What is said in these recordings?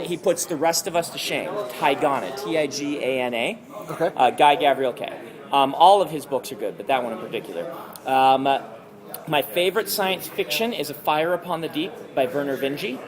he puts the rest of us to shame. Tigana, Tigana. Okay. Guy Gavriel Kay. All of his books are good, but that one in particular. My favorite science fiction is A Fire Upon the Deep by Werner Vinge.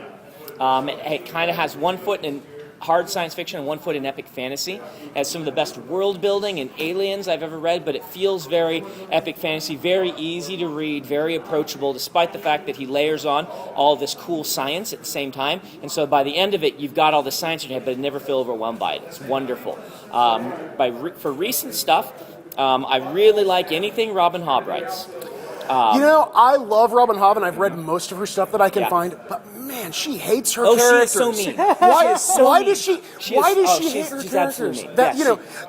It kind of has 1 foot in hard science fiction and 1 foot in epic fantasy. It has some of the best world building and aliens I've ever read, but it feels very epic fantasy, very easy to read, very approachable, despite the fact that he layers on all this cool science at the same time. And so by the end of it, you've got all the science in your head, but never feel overwhelmed by it. It's wonderful. For recent stuff, I really like anything Robin Hobb writes. I love Robin Hobb, and I've read most of her stuff that I can find. But man, she hates her characters. She is so mean. Why does she hate her characters?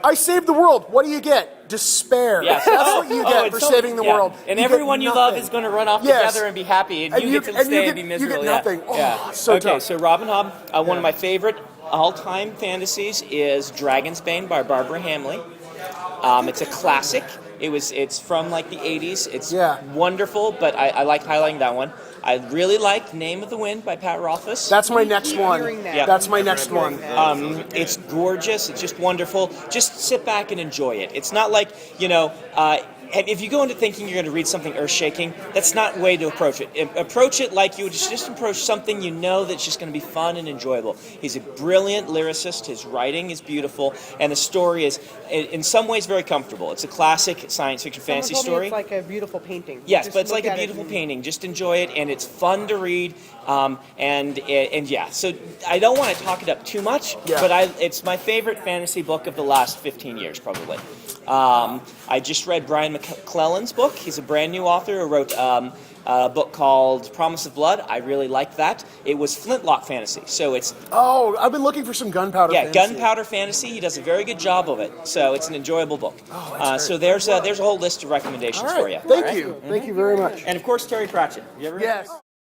I saved the world. What do you get? Despair. Yes. That's what you get for saving the world. And everyone you love is going to run off together and be happy, and you get to stay and be miserable. You get nothing. Okay, so Robin Hobb, one of my favorite all-time fantasies is Dragonsbane by Barbara Hamley. It's a classic. It's from like the 80s. It's wonderful, but I like highlighting that one. I really like Name of the Wind by Pat Rothfuss. That's my next one. That's my next one. It's gorgeous. It's just wonderful. Just sit back and enjoy it. It's not like, if you go into thinking you're going to read something earth-shaking, that's not the way to approach it. Approach it like you would just approach something you know that's just going to be fun and enjoyable. He's a brilliant lyricist. His writing is beautiful, and the story is, in some ways, very comfortable. It's a classic science fiction fantasy story. It's like a beautiful painting. Yes, but it's like a beautiful painting. Just enjoy it, and it's fun to read. So I don't want to talk it up too much, but it's my favorite fantasy book of the last 15 years, probably. I just read Brian McClellan's book. He's a brand new author who wrote a book called Promise of Blood. I really liked that. It was flintlock fantasy, so it's... Oh, I've been looking for some gunpowder fantasy. Yeah, gunpowder fantasy. He does a very good job of it, so it's an enjoyable book. So there's a whole list of recommendations for you. Thank you. Thank you very much. And of course, Terry Pratchett. You ever heard of him?